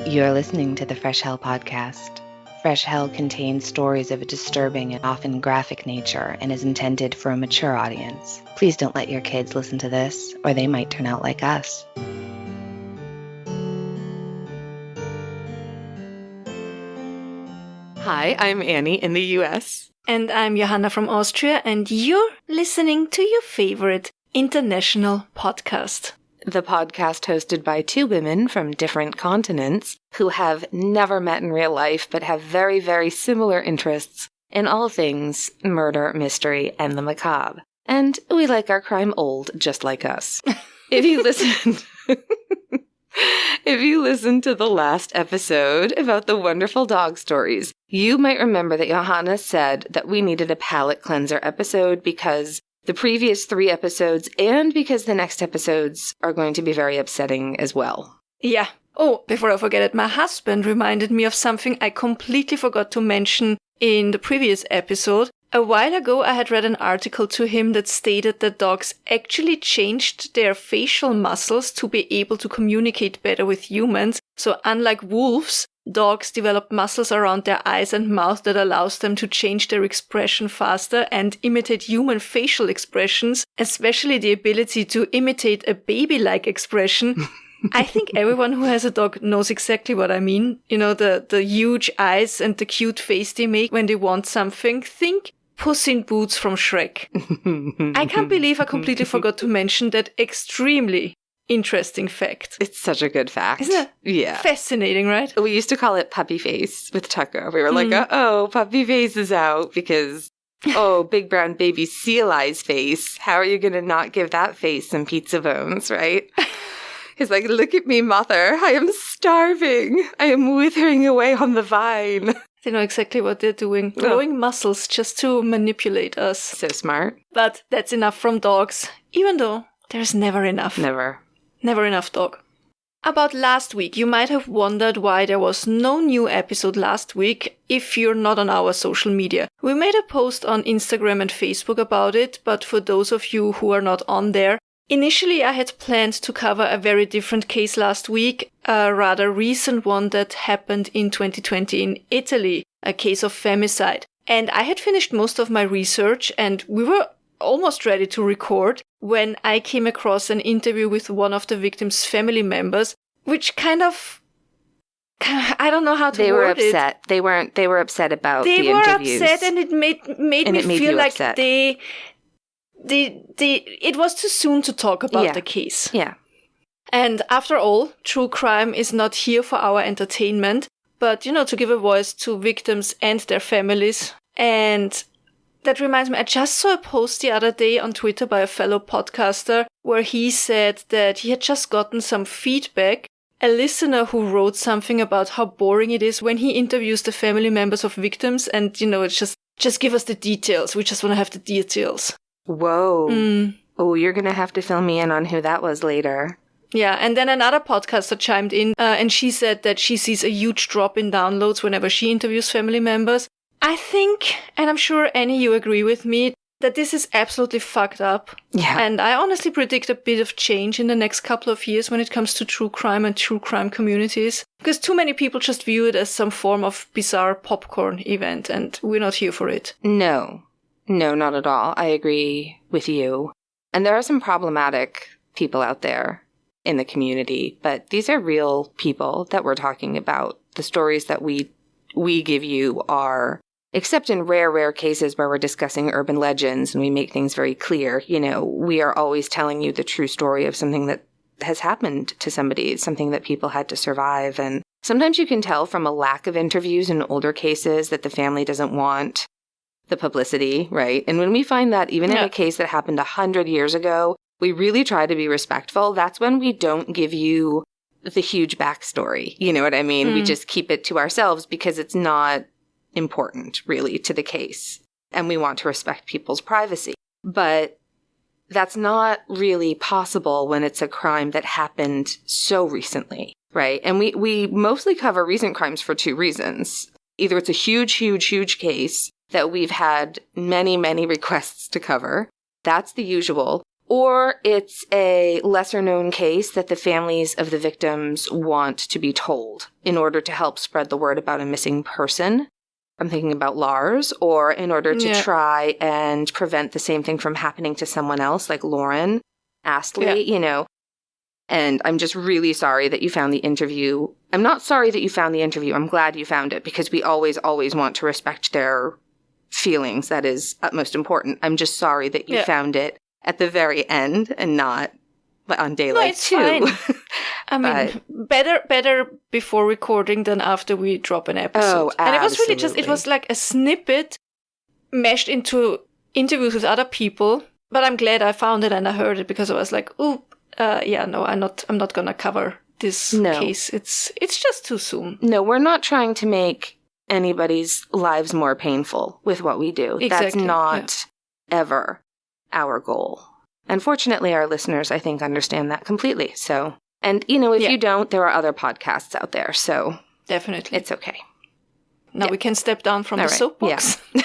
You're listening to the Fresh Hell podcast. Fresh Hell contains stories of a disturbing and often graphic nature and is intended for a mature audience. Please don't let your kids listen to this, or they might turn out like us. Hi, I'm Annie in the US. And I'm Johanna from Austria, and you're listening to your favorite international podcast. The podcast hosted by two women from different continents who have never met in real life but have very, very similar interests in all things murder, mystery, and the macabre. And we like our crime old, just like us. If you listened to the last episode about the wonderful dog stories, you might remember that Johanna said that we needed a palate cleanser episode because the previous 3 episodes and because the next episodes are going to be very upsetting as well. Yeah. Oh, before I forget it, my husband reminded me of something I completely forgot to mention in the previous episode. A while ago, I had read an article to him that stated that dogs actually changed their facial muscles to be able to communicate better with humans. So unlike wolves, dogs develop muscles around their eyes and mouth that allows them to change their expression faster and imitate human facial expressions, especially the ability to imitate a baby-like expression. I think everyone who has a dog knows exactly what I mean. You know, the huge eyes and the cute face they make when they want something. Think Puss in Boots from Shrek. I can't believe I completely forgot to mention that extremely interesting fact. It's such a good fact. Isn't it? Yeah. Fascinating, right? We used to call it puppy face with Tucker. We were like, uh-oh, puppy face is out because, big brown baby seal eyes face. How are you going to not give that face some pizza bones, right? He's like, look at me, mother. I am starving. I am withering away on the vine. They know exactly what they're doing. Growing muscles just to manipulate us. So smart. But that's enough from dogs, even though there's never enough. Never enough dog. About last week, you might have wondered why there was no new episode last week if you're not on our social media. We made a post on Instagram and Facebook about it, but for those of you who are not on there, initially I had planned to cover a very different case last week, a rather recent one that happened in 2020 in Italy, a case of femicide. And I had finished most of my research and we were almost ready to record when I came across an interview with one of the victim's family members, which kind of, I don't know how to word it. They were upset. They were upset about the interviews. They were upset and it made me feel like upset. it was too soon to talk about the case. Yeah. And after all, true crime is not here for our entertainment, but, to give a voice to victims and their families. And that reminds me, I just saw a post the other day on Twitter by a fellow podcaster where he said that he had just gotten some feedback, a listener who wrote something about how boring it is when he interviews the family members of victims and, it's just give us the details. We just want to have the details. Whoa. Oh, you're going to have to fill me in on who that was later. Yeah, and then another podcaster chimed in and she said that she sees a huge drop in downloads whenever she interviews family members. I think, and I'm sure Annie, you agree with me, that this is absolutely fucked up. Yeah. And I honestly predict a bit of change in the next couple of years when it comes to true crime and true crime communities. Because too many people just view it as some form of bizarre popcorn event, and we're not here for it. No, not at all. I agree with you. And there are some problematic people out there in the community, but these are real people that we're talking about. The stories that we give you are, except in rare cases where we're discussing urban legends and we make things very clear, we are always telling you the true story of something that has happened to somebody, something that people had to survive. And sometimes you can tell from a lack of interviews in older cases that the family doesn't want the publicity, right? And when we find that even in a case that happened 100 years ago, we really try to be respectful. That's when we don't give you the huge backstory. You know what I mean? We just keep it to ourselves because it's not important, really, to the case. And we want to respect people's privacy. But that's not really possible when it's a crime that happened so recently, right? And we mostly cover recent crimes for 2 reasons. Either it's a huge case that we've had many requests to cover. That's the usual. Or it's a lesser-known case that the families of the victims want to be told in order to help spread the word about a missing person. I'm thinking about Lars, or in order to try and prevent the same thing from happening to someone else, like Lauren Astley, And I'm just really sorry that you found the interview. I'm not sorry that you found the interview. I'm glad you found it, because we always want to respect their feelings. That is utmost important. I'm just sorry that you found it at the very end and not on day like 2. Fine. I mean, better before recording than after we drop an episode. Oh, absolutely. And it was really it was like a snippet meshed into interviews with other people. But I'm glad I found it and I heard it, because I was like, I'm not gonna cover this case. It's just too soon. No, we're not trying to make anybody's lives more painful with what we do. Exactly. That's not ever our goal. Unfortunately, our listeners, I think, understand that completely. So, and if you don't, there are other podcasts out there. So definitely, it's okay. Now we can step down from the soapbox. Yeah.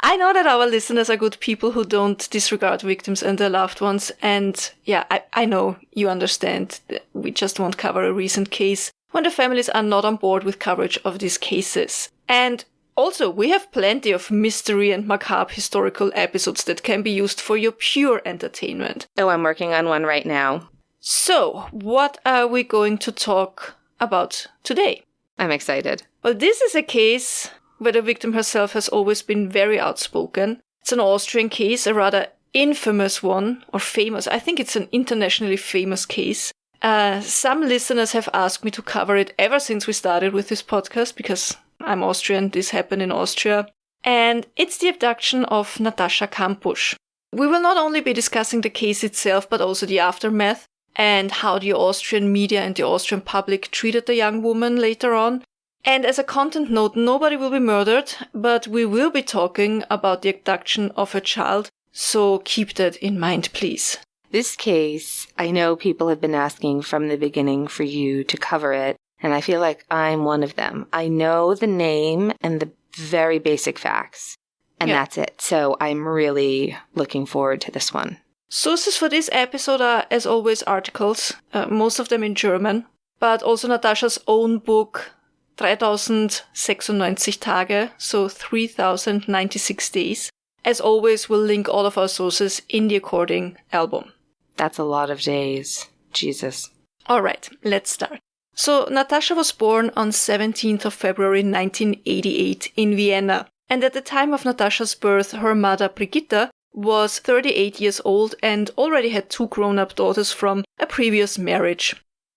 I know that our listeners are good people who don't disregard victims and their loved ones. And I know you understand that we just won't cover a recent case when the families are not on board with coverage of these cases. And also, we have plenty of mystery and macabre historical episodes that can be used for your pure entertainment. Oh, I'm working on one right now. So, what are we going to talk about today? I'm excited. Well, this is a case where the victim herself has always been very outspoken. It's an Austrian case, a rather infamous one, or famous. I think it's an internationally famous case. Some listeners have asked me to cover it ever since we started with this podcast, because I'm Austrian, this happened in Austria. And it's the abduction of Natascha Kampusch. We will not only be discussing the case itself, but also the aftermath and how the Austrian media and the Austrian public treated the young woman later on. And as a content note, nobody will be murdered, but we will be talking about the abduction of a child, so keep that in mind, please. This case, I know people have been asking from the beginning for you to cover it, and I feel like I'm one of them. I know the name and the very basic facts, and that's it. So I'm really looking forward to this one. Sources for this episode are, as always, articles, most of them in German, but also Natascha's own book, 3096 Tage, so 3096 days. As always, we'll link all of our sources in the according album. That's a lot of days. Jesus. All right, let's start. So, Natascha was born on 17th of February 1988 in Vienna. And at the time of Natascha's birth, her mother, Brigitta, was 38 years old and already had 2 grown-up daughters from a previous marriage.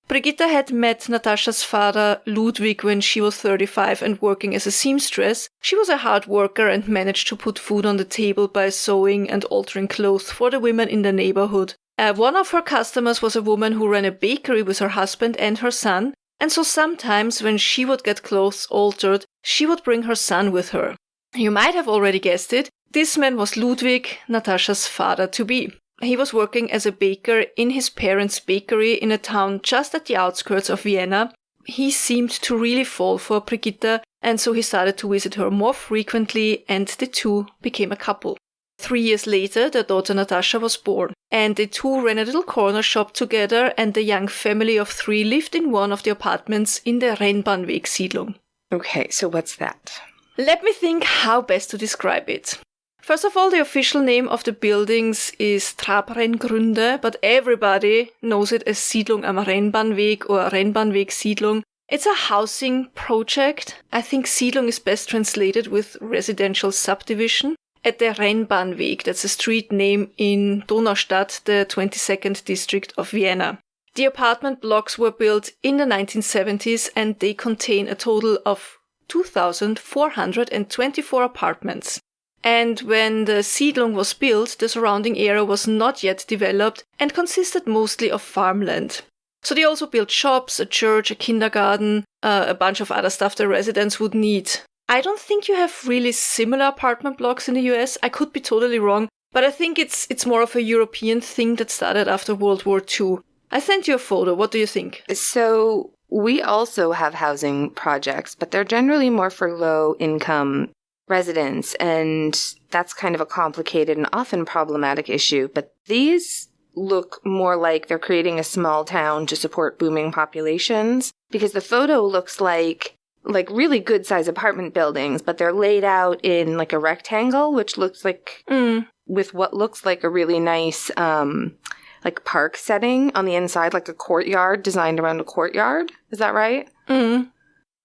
Brigitta had met Natascha's father, Ludwig, when she was 35 and working as a seamstress. She was a hard worker and managed to put food on the table by sewing and altering clothes for the women in the neighborhood. One of her customers was a woman who ran a bakery with her husband and her son, and so sometimes when she would get clothes altered, she would bring her son with her. You might have already guessed it, this man was Ludwig, Natascha's father-to-be. He was working as a baker in his parents' bakery in a town just at the outskirts of Vienna. He seemed to really fall for Brigitta, and so he started to visit her more frequently, and the two became a couple. 3 years later, their daughter Natascha was born, and the two ran a little corner shop together, and the young family of 3 lived in one of the apartments in the Rennbahnweg Siedlung. Okay, so what's that? Let me think how best to describe it. First of all, the official name of the buildings is Trabrenngründe, but everybody knows it as Siedlung am Rennbahnweg or Rennbahnweg Siedlung. It's a housing project. I think Siedlung is best translated with residential subdivision. At the Rennbahnweg, that's a street name in Donaustadt, the 22nd district of Vienna. The apartment blocks were built in the 1970s and they contain a total of 2,424 apartments. And when the Siedlung was built, the surrounding area was not yet developed and consisted mostly of farmland. So they also built shops, a church, a kindergarten, a bunch of other stuff the residents would need. I don't think you have really similar apartment blocks in the US. I could be totally wrong, but I think it's more of a European thing that started after World War II. I sent you a photo. What do you think? So we also have housing projects, but they're generally more for low-income residents, and that's kind of a complicated and often problematic issue. But these look more like they're creating a small town to support booming populations, because the photo looks like really good size apartment buildings, but they're laid out in like a rectangle, which looks like with what looks like a really nice like park setting on the inside, like a courtyard designed around a courtyard. Is that right?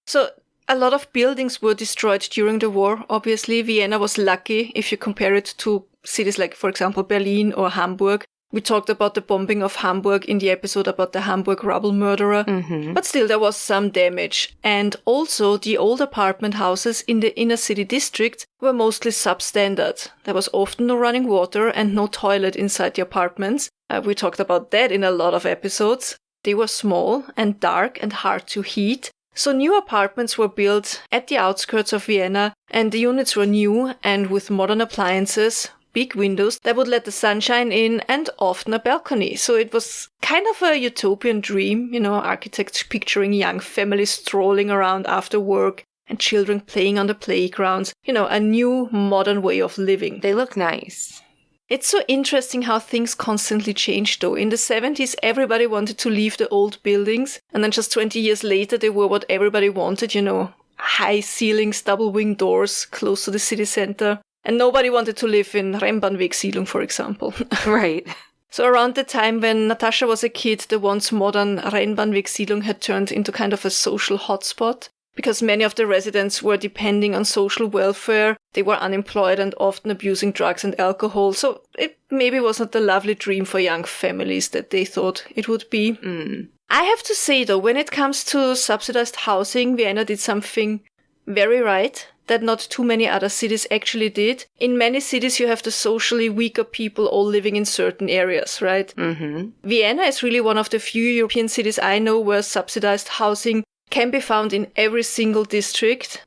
So a lot of buildings were destroyed during the war. Obviously, Vienna was lucky if you compare it to cities like, for example, Berlin or Hamburg. We talked about the bombing of Hamburg in the episode about the Hamburg rubble murderer. But still, there was some damage. And also, the old apartment houses in the inner city district were mostly substandard. There was often no running water and no toilet inside the apartments. We talked about that in a lot of episodes. They were small and dark and hard to heat. So new apartments were built at the outskirts of Vienna, and the units were new and with modern appliances, big windows that would let the sunshine in, and often a balcony. So it was kind of a utopian dream, architects picturing young families strolling around after work and children playing on the playgrounds, a new modern way of living. They look nice. It's so interesting how things constantly change, though. In the 70s, everybody wanted to leave the old buildings, and then just 20 years later, they were what everybody wanted, high ceilings, double-wing doors, close to the city center. And nobody wanted to live in Rennbahnwegsiedlung, for example. Right. So around the time when Natascha was a kid, the once modern Rennbahnwegsiedlung had turned into kind of a social hotspot, because many of the residents were depending on social welfare. They were unemployed and often abusing drugs and alcohol. So it maybe wasn't the lovely dream for young families that they thought it would be. I have to say, though, when it comes to subsidized housing, Vienna did something very right that not too many other cities actually did. In many cities, you have the socially weaker people all living in certain areas, right? Vienna is really one of the few European cities I know where subsidized housing can be found in every single district.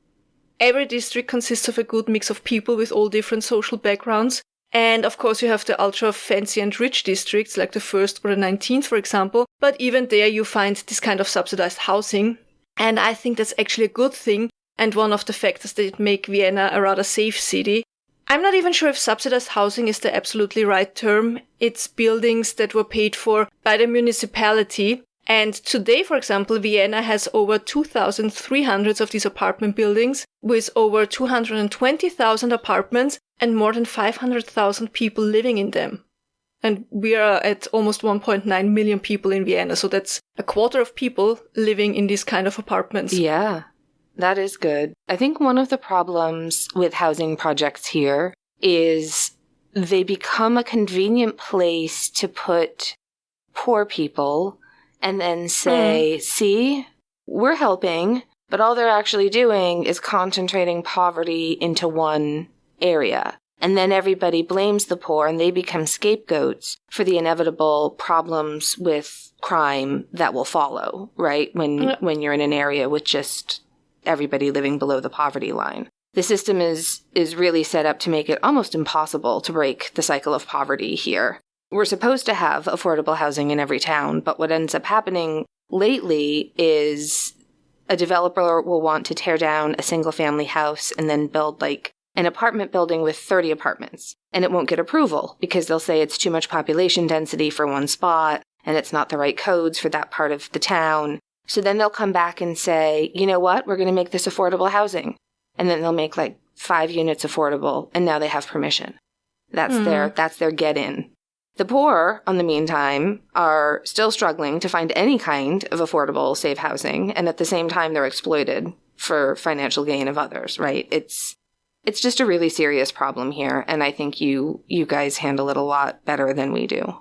Every district consists of a good mix of people with all different social backgrounds. And of course, you have the ultra fancy and rich districts, like the 1st or the 19th, for example. But even there, you find this kind of subsidized housing. And I think that's actually a good thing, and one of the factors that make Vienna a rather safe city. I'm not even sure if subsidized housing is the absolutely right term. It's buildings that were paid for by the municipality. And today, for example, Vienna has over 2,300 of these apartment buildings with over 220,000 apartments and more than 500,000 people living in them. And we are at almost 1.9 million people in Vienna. So that's a quarter of people living in these kind of apartments. Yeah. That is good. I think one of the problems with housing projects here is they become a convenient place to put poor people and then say, see, we're helping, but all they're actually doing is concentrating poverty into one area. And then everybody blames the poor and they become scapegoats for the inevitable problems with crime that will follow, right? When you're in an area with just everybody living below the poverty line. The system is really set up to make it almost impossible to break the cycle of poverty here. We're supposed to have affordable housing in every town, but what ends up happening lately is a developer will want to tear down a single-family house and then build like an apartment building with 30 apartments. And it won't get approval because they'll say it's too much population density for one spot and it's not the right codes for that part of the town. So then they'll come back and say, you know what, we're going to make this affordable housing. And then they'll make like 5 units affordable, and now they have permission. That's their get-in. The poor, on the meantime, are still struggling to find any kind of affordable, safe housing, and at the same time they're exploited for financial gain of others, right? It's just a really serious problem here, and I think you guys handle it a lot better than we do.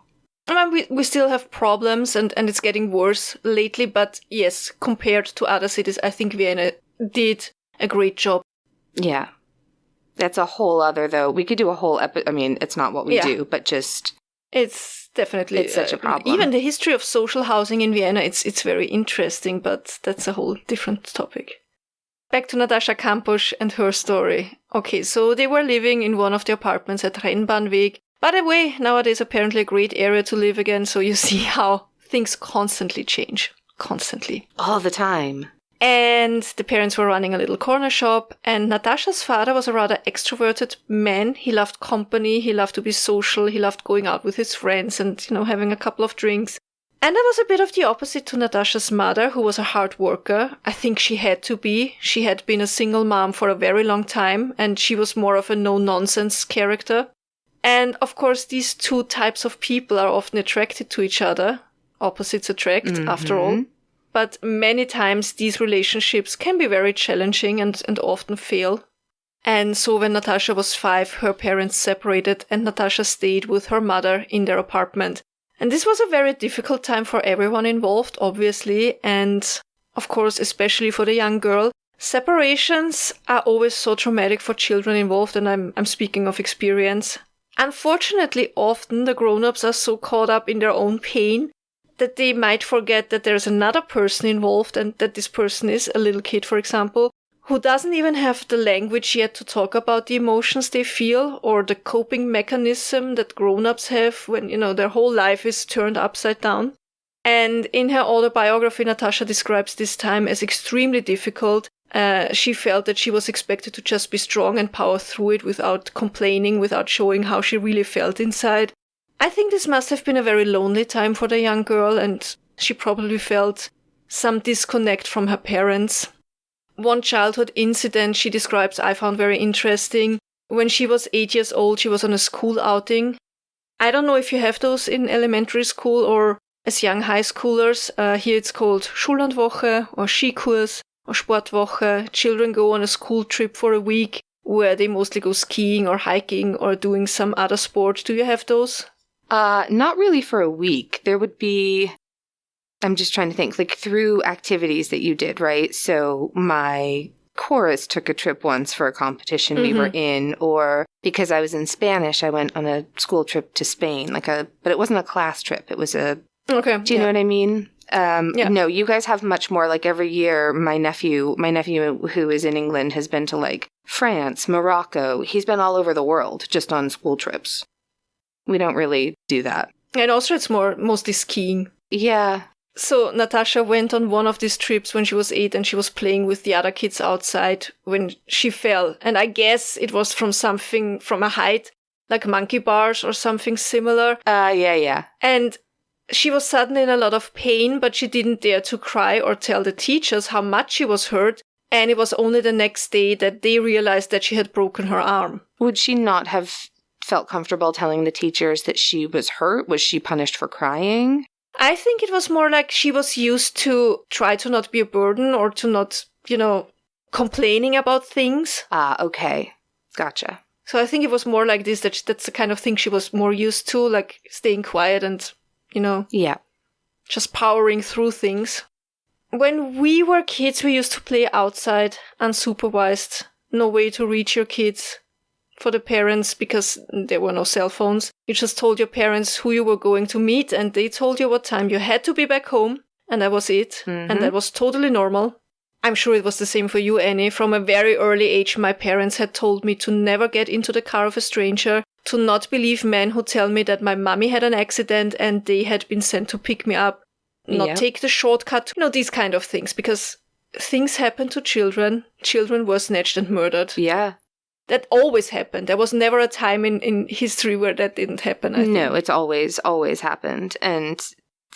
I mean, we still have problems, and it's getting worse lately, but yes, compared to other cities, I think Vienna did a great job. Yeah. That's a whole other, though. We could do a whole I mean, it's not what we do, but just... It's definitely... It's such a problem. Even the history of social housing in Vienna, it's very interesting, but that's a whole different topic. Back to Natascha Kampusch and her story. Okay, so they were living in one of the apartments at Rennbahnweg. By the way, nowadays apparently a great area to live again, so you see how things constantly change. Constantly. All the time. And the parents were running a little corner shop, and Natasha's father was a rather extroverted man. He loved company, he loved to be social, he loved going out with his friends and, having a couple of drinks. And that was a bit of the opposite to Natasha's mother, who was a hard worker. I think she had to be. She had been a single mom for a very long time, and she was more of a no-nonsense character. And of course, these two types of people are often attracted to each other. Opposites attract, after all. But many times these relationships can be very challenging and often fail. And so when Natasha was 5, her parents separated and Natasha stayed with her mother in their apartment. And this was a very difficult time for everyone involved, obviously. And of course, especially for the young girl. Separations are always so traumatic for children involved, and I'm speaking of experience. Unfortunately, often the grown-ups are so caught up in their own pain that they might forget that there's another person involved and that this person is a little kid, for example, who doesn't even have the language yet to talk about the emotions they feel or the coping mechanism that grown-ups have when, their whole life is turned upside down. And in her autobiography, Natasha describes this time as extremely difficult. She felt that she was expected to just be strong and power through it without complaining, without showing how she really felt inside. I think this must have been a very lonely time for the young girl, and she probably felt some disconnect from her parents. One childhood incident she describes I found very interesting. When she was 8 years old, she was on a school outing. I don't know if you have those in elementary school or as young high schoolers. Here it's called Schullandwoche or Skikurs or Sportwoche. Children go on a school trip for a week where they mostly go skiing or hiking or doing some other sport. Do you have those? Not really for a week. There would be, I'm just trying to think, like through activities that you did, right? So my chorus took a trip once for a competition we were in, or because I was in Spanish, I went on a school trip to Spain, but it wasn't a class trip. It was okay. Do you know what I mean? No, you guys have much more. Like every year, my nephew who is in England has been to like France, Morocco. He's been all over the world just on school trips. We don't really do that. And also it's mostly skiing. Yeah. So Natasha went on one of these trips when she was 8 and she was playing with the other kids outside when she fell. And I guess it was from a height, like monkey bars or something similar. Yeah. And she was suddenly in a lot of pain, but she didn't dare to cry or tell the teachers how much she was hurt. And it was only the next day that they realized that she had broken her arm. Would she not have felt comfortable telling the teachers that she was hurt? Was she punished for crying? I think it was more like she was used to try to not be a burden or to not, complaining about things. Okay. Gotcha. So I think it was more like this, that's the kind of thing she was more used to, like staying quiet and, Yeah. just powering through things. When we were kids, we used to play outside, unsupervised, no way to reach your kids. For the parents, because there were no cell phones. You just told your parents who you were going to meet, and they told you what time you had to be back home, and that was it. And that was totally normal. I'm sure it was the same for you, Annie. From a very early age, my parents had told me to never get into the car of a stranger, to not believe men who tell me that my mommy had an accident and they had been sent to pick me up, not take the shortcut, these kind of things, because things happen to children. Children were snatched and murdered. Yeah. That always happened. There was never a time in history where that didn't happen, I think. No, it's always happened. And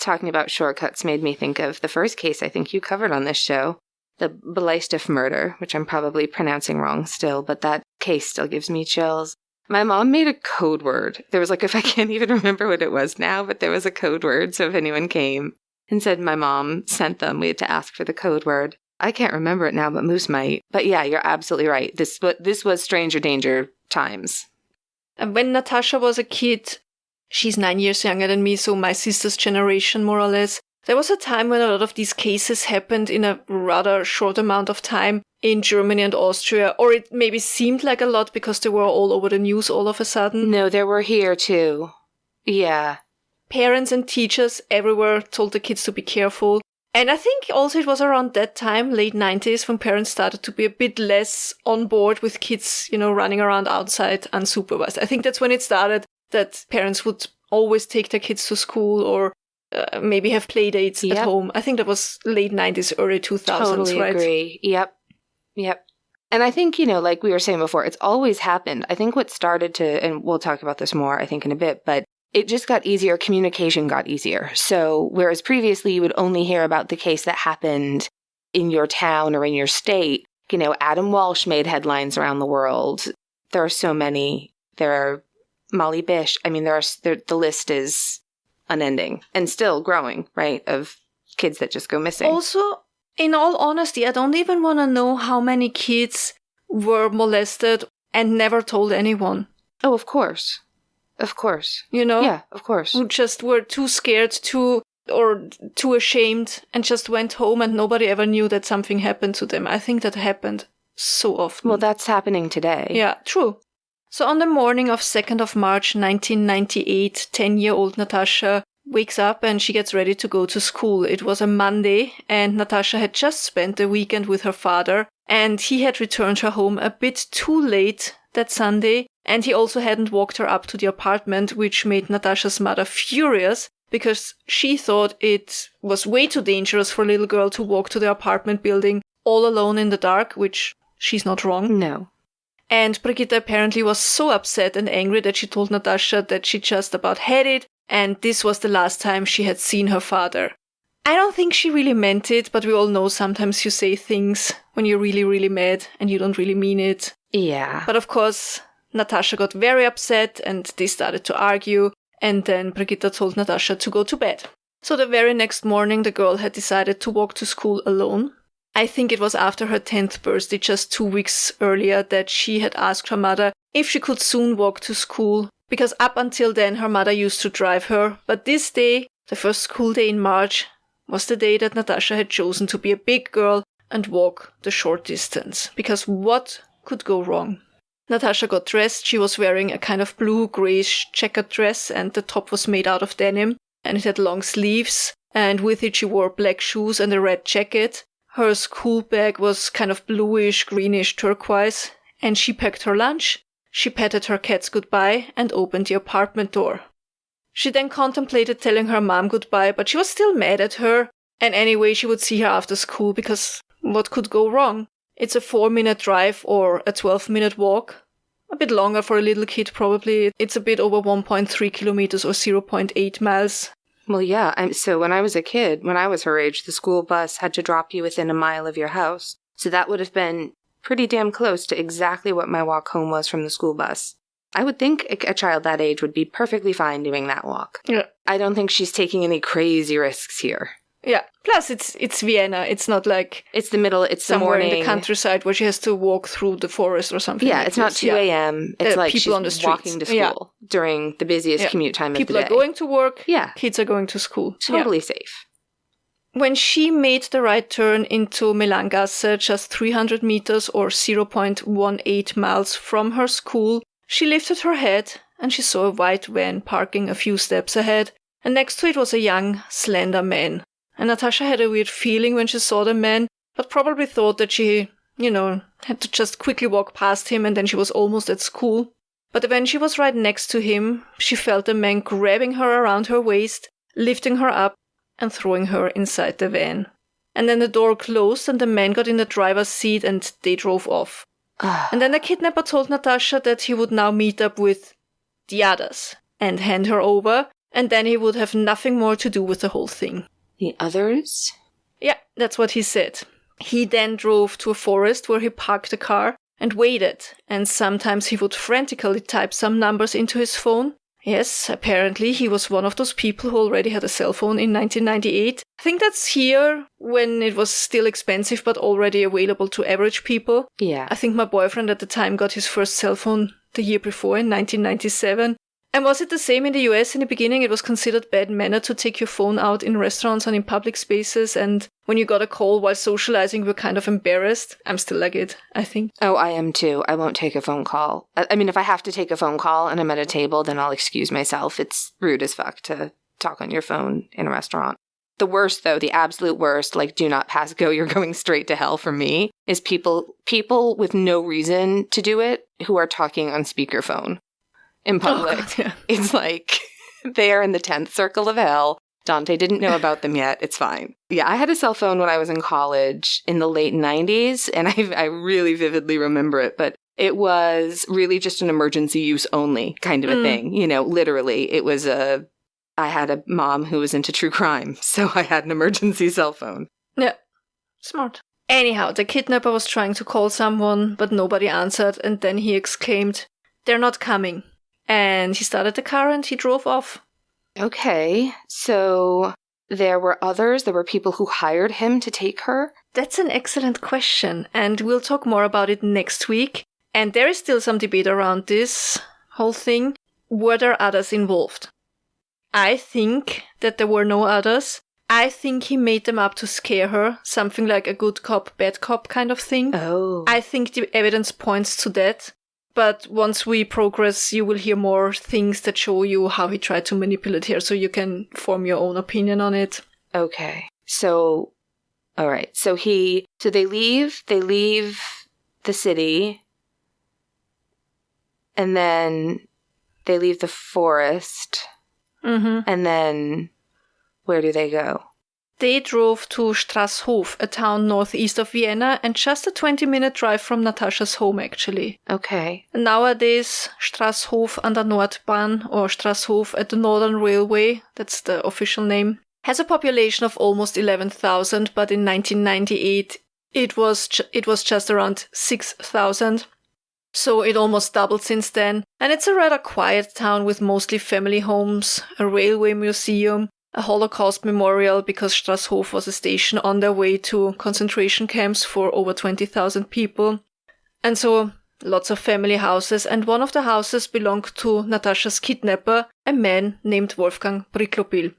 talking about shortcuts made me think of the first case I think you covered on this show, the Bleistift murder, which I'm probably pronouncing wrong still, but that case still gives me chills. My mom made a code word. There was if I can't even remember what it was now, but there was a code word. So if anyone came and said my mom sent them, we had to ask for the code word. I can't remember it now, but Moose might. But yeah, you're absolutely right. This was stranger danger times. And when Natasha was a kid, she's 9 years younger than me, so my sister's generation, more or less, there was a time when a lot of these cases happened in a rather short amount of time in Germany and Austria, or it maybe seemed like a lot because they were all over the news all of a sudden. No, there were here too. Yeah. Parents and teachers everywhere told the kids to be careful. And I think also it was around that time, late 90s, when parents started to be a bit less on board with kids, running around outside unsupervised. I think that's when it started that parents would always take their kids to school or maybe have play dates at home. I think that was late 90s, early 2000s, totally right? Agree. Yep. And I think, like we were saying before, it's always happened. I think what started to, and we'll talk about this more, I think, in a bit, but it just got easier. Communication got easier. So whereas previously you would only hear about the case that happened in your town or in your state, Adam Walsh made headlines around the world. There are so many. There are Molly Bish. I mean, the list is unending and still growing, right, of kids that just go missing. Also, in all honesty, I don't even want to know how many kids were molested and never told anyone. Oh, of course. Of course. Yeah, of course. Who just were too scared or too ashamed and just went home and nobody ever knew that something happened to them. I think that happened so often. Well, that's happening today. Yeah, true. So on the morning of 2nd of March 1998, 10-year-old Natasha wakes up and she gets ready to go to school. It was a Monday and Natasha had just spent the weekend with her father and he had returned her home a bit too late that Sunday, and he also hadn't walked her up to the apartment, which made Natasha's mother furious because she thought it was way too dangerous for a little girl to walk to the apartment building all alone in the dark, which she's not wrong. No. And Brigitte apparently was so upset and angry that she told Natasha that she just about had it, and this was the last time she had seen her father. I don't think she really meant it, but we all know sometimes you say things when you're really, really mad and you don't really mean it. Yeah. But of course, Natasha got very upset and they started to argue, and then Brigitte told Natasha to go to bed. So the very next morning, the girl had decided to walk to school alone. I think it was after her 10th birthday, just 2 weeks earlier, that she had asked her mother if she could soon walk to school, because up until then her mother used to drive her. But this day, the first school day in March, was the day that Natasha had chosen to be a big girl and walk the short distance. Because what could go wrong? Natasha got dressed. She was wearing a kind of blue-grayish checkered dress, and the top was made out of denim, and it had long sleeves, and with it she wore black shoes and a red jacket. Her school bag was kind of bluish, greenish turquoise, and she packed her lunch. She patted her cats goodbye and opened the apartment door. She then contemplated telling her mom goodbye, but she was still mad at her, and anyway she would see her after school because what could go wrong? It's a 4-minute drive or a 12-minute walk. A bit longer for a little kid probably. It's a bit over 1.3 kilometers or 0.8 miles. Well, yeah. So when I was a kid, when I was her age, the school bus had to drop you within a mile of your house. So that would have been pretty damn close to exactly what my walk home was from the school bus. I would think a child that age would be perfectly fine doing that walk. Yeah. I don't think she's taking any crazy risks here. Yeah. Plus, it's Vienna. It's not like it's the middle. It's somewhere the morning in the countryside where she has to walk through the forest or something. Yeah, like it's not 2 a.m. It's like people she's on the streets. walking to school during the busiest commute time of the day. People are going to work. Yeah, kids are going to school. Totally safe. When she made the right turn into Melangasse, just 300 meters or 0.18 miles from her school, she lifted her head and she saw a white van parking a few steps ahead, and next to it was a young, slender man. And Natasha had a weird feeling when she saw the man, but probably thought that she, had to just quickly walk past him and then she was almost at school. But when she was right next to him, she felt the man grabbing her around her waist, lifting her up and throwing her inside the van. And then the door closed and the man got in the driver's seat and they drove off. And then the kidnapper told Natasha that he would now meet up with the others and hand her over, and then he would have nothing more to do with the whole thing. The others? Yeah, that's what he said. He then drove to a forest where he parked the car and waited, and sometimes he would frantically type some numbers into his phone. Yes, apparently he was one of those people who already had a cell phone in 1998. I think that's here when it was still expensive but already available to average people. Yeah. I think my boyfriend at the time got his first cell phone the year before in 1997. And was it the same in the US in the beginning? It was considered bad manner to take your phone out in restaurants and in public spaces, and when you got a call while socializing, you were kind of embarrassed. I'm still like it, I think. Oh, I am too. I won't take a phone call. I mean, if I have to take a phone call and I'm at a table, then I'll excuse myself. It's rude as fuck to talk on your phone in a restaurant. The worst, though, the absolute worst, like do not pass go, you're going straight to hell for me, is people with no reason to do it who are talking on speakerphone in public. Oh, God, yeah. It's like they are in the 10th circle of hell. Dante didn't know about them yet. It's fine. Yeah, I had a cell phone when I was in college in the late 90s, and I really vividly remember it, but it was really just an emergency use only kind of a thing. You know, literally, it was I had a mom who was into true crime, so I had an emergency cell phone. Yeah, smart. Anyhow, the kidnapper was trying to call someone, but nobody answered, and then he exclaimed, "They're not coming." And he started the car and he drove off. Okay, so there were others? There were people who hired him to take her? That's an excellent question, and we'll talk more about it next week. And there is still some debate around this whole thing. Were there others involved? I think that there were no others. I think he made them up to scare her, something like a good cop, bad cop kind of thing. Oh. I think the evidence points to that. But once we progress, you will hear more things that show you how he tried to manipulate her, so you can form your own opinion on it. Okay. So, all right. So they leave the city, and then they leave the forest, and then where do they go? They drove to Strasshof, a town northeast of Vienna, and just a 20-minute drive from Natascha's home, actually. Okay. Nowadays, Strasshof an der Nordbahn, or Strasshof at the Northern Railway, that's the official name, has a population of almost 11,000, but in 1998 it was just around 6,000. So it almost doubled since then. And it's a rather quiet town with mostly family homes, a railway museum, a Holocaust memorial, because Strasshof was a station on their way to concentration camps for over 20,000 people. And so lots of family houses, and one of the houses belonged to Natascha's kidnapper, a man named Wolfgang Přiklopil.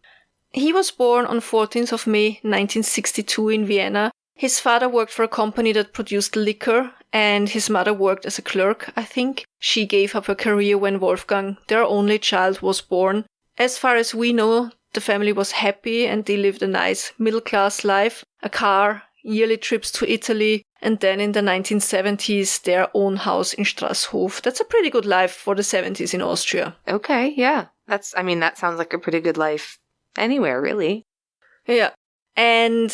He was born on 14th of May 1962 in Vienna. His father worked for a company that produced liquor, and his mother worked as a clerk, I think. She gave up her career when Wolfgang, their only child, was born. As far as we know, the family was happy and they lived a nice middle-class life, a car, yearly trips to Italy, and then in the 1970s, their own house in Strasshof. That's a pretty good life for the 70s in Austria. Okay, yeah. That sounds like a pretty good life anywhere, really. Yeah. And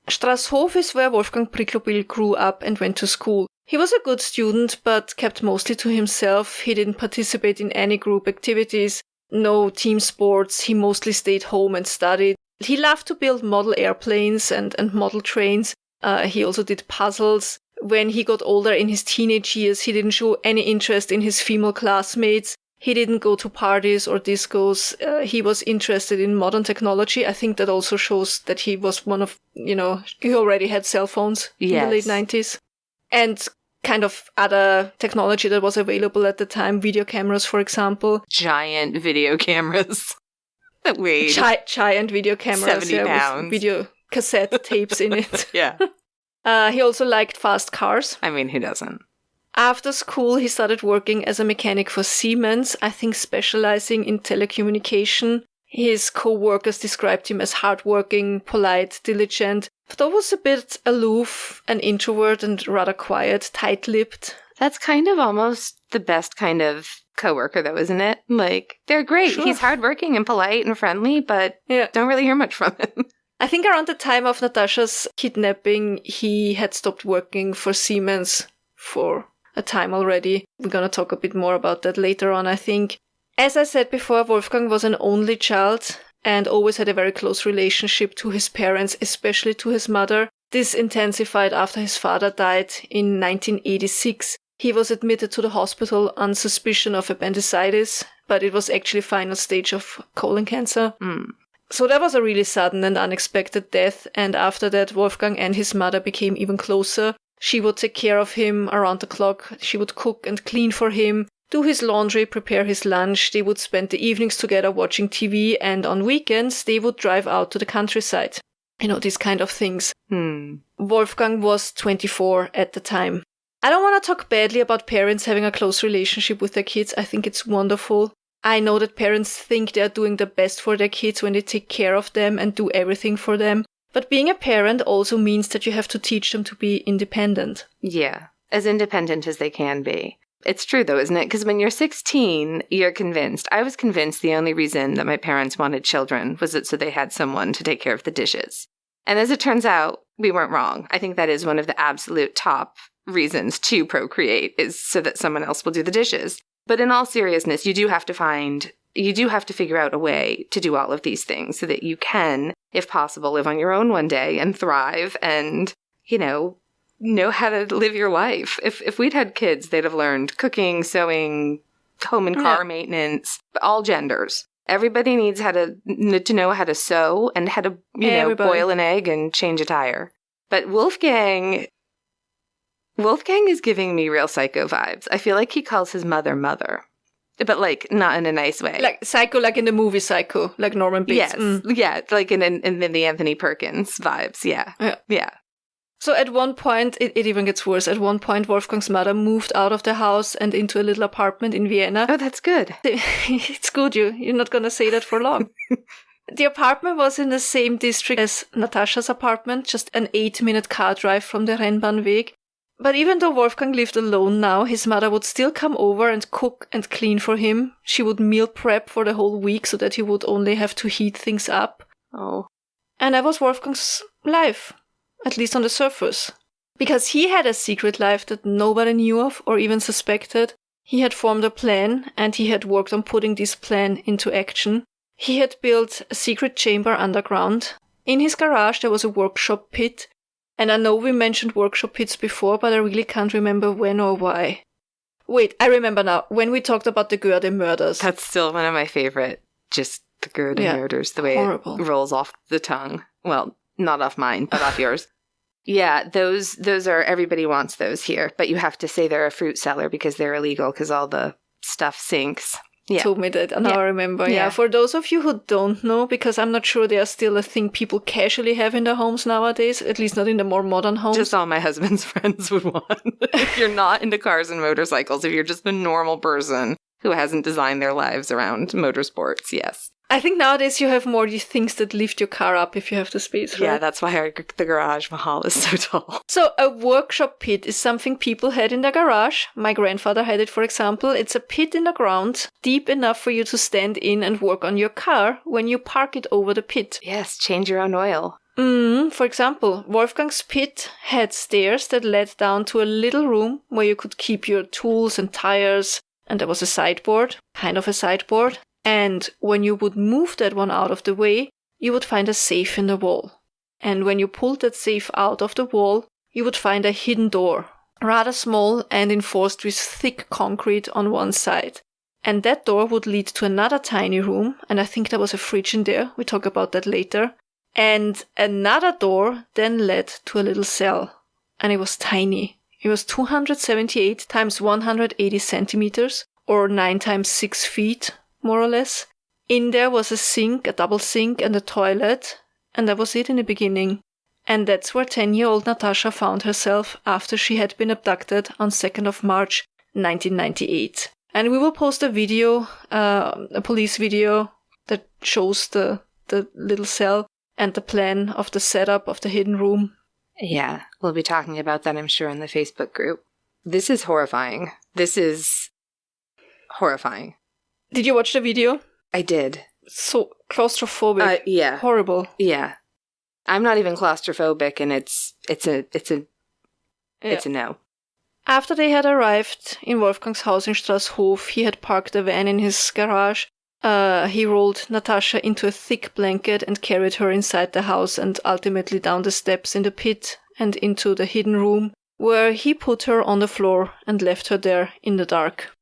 Strasshof is where Wolfgang Přiklopil grew up and went to school. He was a good student, but kept mostly to himself. He didn't participate in any group activities, no team sports. He mostly stayed home and studied. He loved to build model airplanes and model trains. He also did puzzles. When he got older in his teenage years, he didn't show any interest in his female classmates. He didn't go to parties or discos. He was interested in modern technology. I think that also shows that he was one of, he already had cell phones in the late 90s. And kind of other technology that was available at the time, video cameras, for example. Giant video cameras that weighed giant video cameras, 70 pounds. With video cassette tapes in it. Yeah. He also liked fast cars. I mean, who doesn't? After school, he started working as a mechanic for Siemens, I think specializing in telecommunication. His co-workers described him as hardworking, polite, diligent, but always a bit aloof, an introvert and rather quiet, tight-lipped. That's kind of almost the best kind of co-worker, though, isn't it? Like, they're great. Sure. He's hardworking and polite and friendly, but don't really hear much from him. I think around the time of Natascha's kidnapping, he had stopped working for Siemens for a time already. We're going to talk a bit more about that later on, I think. As I said before, Wolfgang was an only child and always had a very close relationship to his parents, especially to his mother. This intensified after his father died in 1986. He was admitted to the hospital on suspicion of appendicitis, but it was actually final stage of colon cancer. So that was a really sudden and unexpected death, and after that Wolfgang and his mother became even closer. She would take care of him around the clock. She would cook and clean for him, do his laundry, prepare his lunch. They would spend the evenings together watching TV, and on weekends they would drive out to the countryside. These kind of things. Wolfgang was 24 at the time. I don't want to talk badly about parents having a close relationship with their kids. I think it's wonderful. I know that parents think they're doing the best for their kids when they take care of them and do everything for them. But being a parent also means that you have to teach them to be independent. Yeah, as independent as they can be. It's true, though, isn't it? Because when you're 16, you're convinced. I was convinced the only reason that my parents wanted children was that so they had someone to take care of the dishes. And as it turns out, we weren't wrong. I think that is one of the absolute top reasons to procreate, is so that someone else will do the dishes. But in all seriousness, you do have to figure out a way to do all of these things so that you can, if possible, live on your own one day and thrive and, know how to live your life. If we'd had kids, they'd have learned cooking, sewing, home and car maintenance, all genders. Everybody needs to know how to sew and how to, boil an egg and change a tire. But Wolfgang is giving me real psycho vibes. I feel like he calls his mother, but like not in a nice way. Like Psycho, like in the movie Psycho, like Norman Bates. Yes, yeah, like in the Anthony Perkins vibes. Yeah. So at one point, it even gets worse. At one point, Wolfgang's mother moved out of the house and into a little apartment in Vienna. Oh, that's good. It's good, you're not going to say that for long. The apartment was in the same district as Natascha's apartment, just an 8-minute car drive from the Rennbahnweg. But even though Wolfgang lived alone now, his mother would still come over and cook and clean for him. She would meal prep for the whole week so that he would only have to heat things up. Oh. And that was Wolfgang's life. At least on the surface. Because he had a secret life that nobody knew of or even suspected. He had formed a plan and he had worked on putting this plan into action. He had built a secret chamber underground. In his garage there was a workshop pit. And I know we mentioned workshop pits before, but I really can't remember when or why. Wait, I remember now. When we talked about the Goethe murders. That's still one of my favorite. Just the Goethe murders, the way horrible. It rolls off the tongue. Well, not off mine, but off yours. Yeah, those are, everybody wants those here, but you have to say they're a fruit cellar because they're illegal because all the stuff sinks. Yeah. Told me that, and now I remember. Yeah, for those of you who don't know, because I'm not sure they are still a thing people casually have in their homes nowadays, at least not in the more modern homes. Just all my husband's friends would want. If you're not into cars and motorcycles, if you're just a normal person who hasn't designed their lives around motorsports, yes. I think nowadays you have more things that lift your car up if you have the space, right? Yeah, that's why the garage mahal is so tall. So a workshop pit is something people had in their garage. My grandfather had it, for example. It's a pit in the ground, deep enough for you to stand in and work on your car when you park it over the pit. Yes, change your own oil. For example, Wolfgang's pit had stairs that led down to a little room where you could keep your tools and tires. And there was a sideboard, kind of a sideboard. And when you would move that one out of the way, you would find a safe in the wall. And when you pulled that safe out of the wall, you would find a hidden door, rather small and enforced with thick concrete on one side. And that door would lead to another tiny room, and I think there was a fridge in there. We talk about that later. And another door then led to a little cell, and it was tiny. It was 278 times 180 centimeters, or 9 times 6 feet. More or less. In there was a sink, a double sink, and a toilet, and that was it in the beginning. And that's where 10-year-old Natasha found herself after she had been abducted on 2nd of March 1998. And we will post a video, a police video, that shows the little cell and the plan of the setup of the hidden room. Yeah, we'll be talking about that, I'm sure, in the Facebook group. This is horrifying. This is horrifying. Did you watch the video? I did. So claustrophobic. Yeah. Horrible. Yeah. I'm not even claustrophobic, and it's a no. After they had arrived in Wolfgang's house in Strasshof, he had parked a van in his garage. He rolled Natasha into a thick blanket and carried her inside the house and ultimately down the steps in the pit and into the hidden room, where he put her on the floor and left her there in the dark.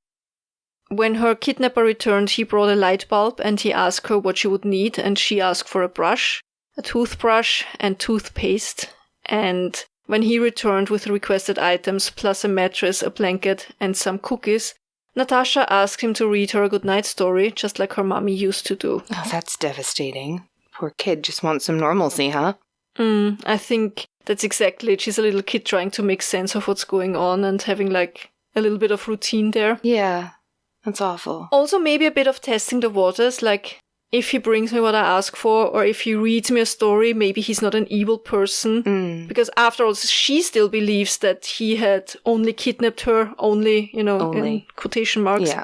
When her kidnapper returned, he brought a light bulb and he asked her what she would need, and she asked for a brush, a toothbrush, and toothpaste. And when he returned with the requested items, plus a mattress, a blanket, and some cookies, Natasha asked him to read her a goodnight story, just like her mommy used to do. Oh, that's devastating. Poor kid just wants some normalcy, huh? I think that's exactly it. She's a little kid trying to make sense of what's going on and having like a little bit of routine there. Yeah. That's awful. Also, maybe a bit of testing the waters, like, if he brings me what I ask for, or if he reads me a story, maybe he's not an evil person. Because after all, she still believes that he had only kidnapped her, only. In quotation marks,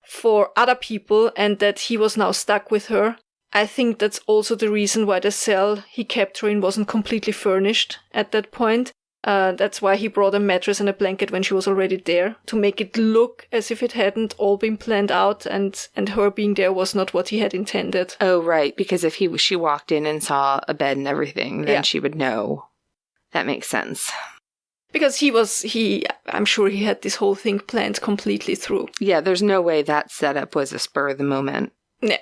for other people, and that he was now stuck with her. I think that's also the reason why the cell he kept her in wasn't completely furnished at that point. That's why he brought a mattress and a blanket when she was already there, to make it look as if it hadn't all been planned out, and her being there was not what he had intended. Oh, right, because if she walked in and saw a bed and everything, then she would know. That makes sense. Because I'm sure he had this whole thing planned completely through. Yeah, there's no way that setup was a spur of the moment. No.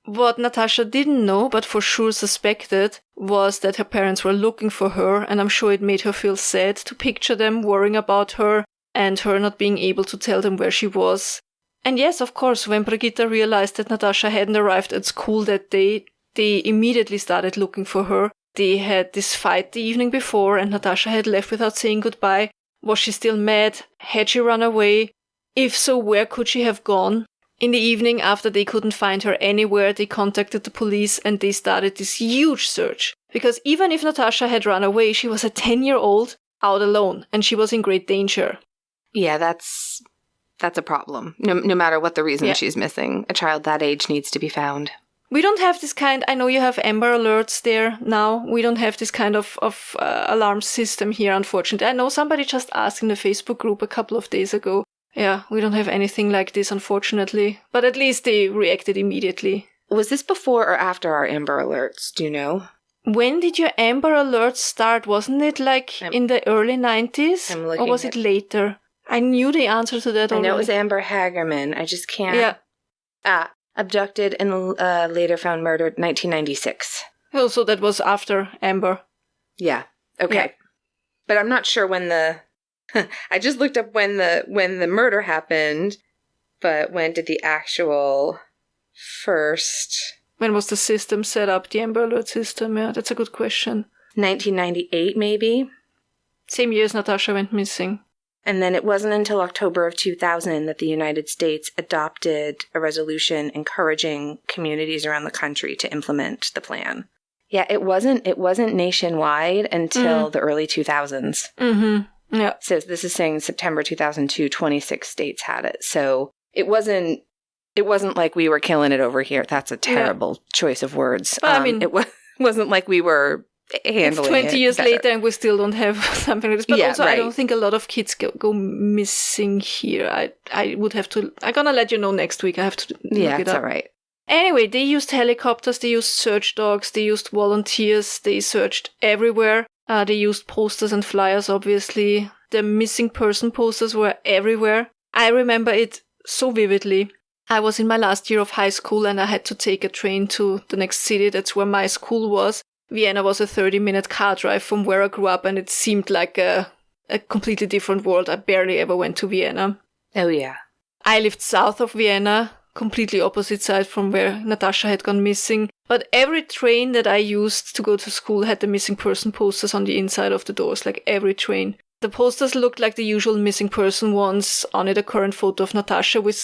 What Natasha didn't know, but for sure suspected, was that her parents were looking for her, and I'm sure it made her feel sad to picture them worrying about her, and her not being able to tell them where she was. And yes, of course, when Brigitta realized that Natasha hadn't arrived at school that day, they immediately started looking for her. They had this fight the evening before, and Natasha had left without saying goodbye. Was she still mad? Had she run away? If so, where could she have gone? In the evening, after they couldn't find her anywhere, they contacted the police and they started this huge search. Because even if Natasha had run away, she was a 10-year-old out alone, and she was in great danger. Yeah, that's a problem. No matter what the reason she's missing, a child that age needs to be found. We don't have this kind, I know you have Amber Alerts there now. We don't have this kind of alarm system here, unfortunately. I know somebody just asked in the Facebook group a couple of days ago. Yeah, we don't have anything like this, unfortunately. But at least they reacted immediately. Was this before or after our Amber Alerts? Do you know? When did your Amber Alerts start? Wasn't it in the early 90s? Or was it later? I knew the answer to that already. I know it was Amber Hagerman. I just can't. Yeah. Abducted and later found murdered, 1996. Oh, so that was after Amber. Yeah. Okay. Yeah. But I'm not sure when the... I just looked up when the murder happened, but when did the actual first... When was the system set up, the Amber Alert system? Yeah, that's a good question. 1998, maybe? Same year as Natasha went missing. And then it wasn't until October of 2000 that the United States adopted a resolution encouraging communities around the country to implement the plan. Yeah, it wasn't nationwide until the early 2000s. Mm-hmm. Yeah. So this is saying September 2002, 26 states had it. So it wasn't like we were killing it over here. That's a terrible choice of words. But, it wasn't like we were handling it 20 years better. Later and we still don't have something like this. But also, right. I don't think a lot of kids go missing here. I would have to... I'm going to let you know next week. I have to look it up. It's all right. Anyway, they used helicopters, they used search dogs, they used volunteers, they searched everywhere. They used posters and flyers, obviously. The missing person posters were everywhere. I remember it so vividly. I was in my last year of high school and I had to take a train to the next city. That's where my school was. Vienna was a 30-minute car drive from where I grew up, and it seemed like a completely different world. I barely ever went to Vienna. Oh, yeah. I lived south of Vienna, completely opposite side from where Natasha had gone missing. But every train that I used to go to school had the missing person posters on the inside of the doors, like every train. The posters looked like the usual missing person ones. On it, a current photo of Natasha with...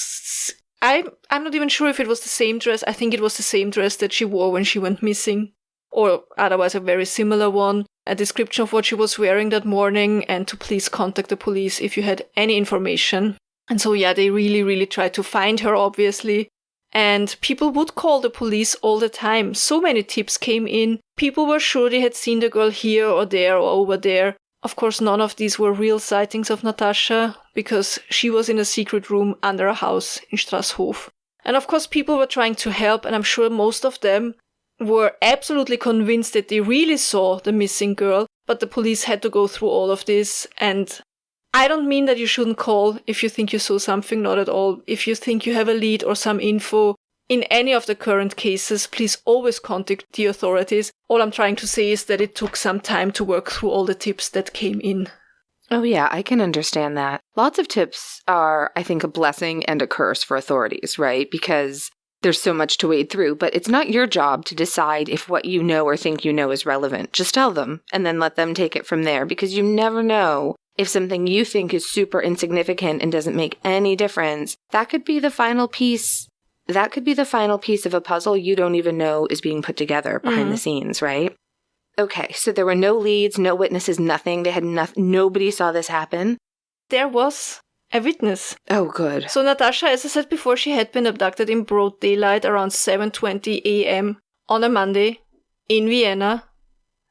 I'm not even sure if it was the same dress. I think it was the same dress that she wore when she went missing. Or otherwise a very similar one. A description of what she was wearing that morning, and to please contact the police if you had any information. And so, yeah, they really, really tried to find her, obviously. And people would call the police all the time. So many tips came in. People were sure they had seen the girl here or there or over there. Of course, none of these were real sightings of Natasha, because she was in a secret room under a house in Strasshof. And of course, people were trying to help, and I'm sure most of them were absolutely convinced that they really saw the missing girl, but the police had to go through all of this. And I don't mean that you shouldn't call if you think you saw something, not at all. If you think you have a lead or some info in any of the current cases, please always contact the authorities. All I'm trying to say is that it took some time to work through all the tips that came in. Oh yeah, I can understand that. Lots of tips are, I think, a blessing and a curse for authorities, right? Because there's so much to wade through, but it's not your job to decide if what you know or think you know is relevant. Just tell them and then let them take it from there, because you never know if something you think is super insignificant and doesn't make any difference. That could be the final piece that could be the final piece of a puzzle you don't even know is being put together behind the scenes, right? Okay, so there were no leads, no witnesses, nothing. They had nobody saw this happen. There was a witness. Oh, good. So Natasha, as I said before, she had been abducted in broad daylight around 7:20 a.m. on a Monday in Vienna.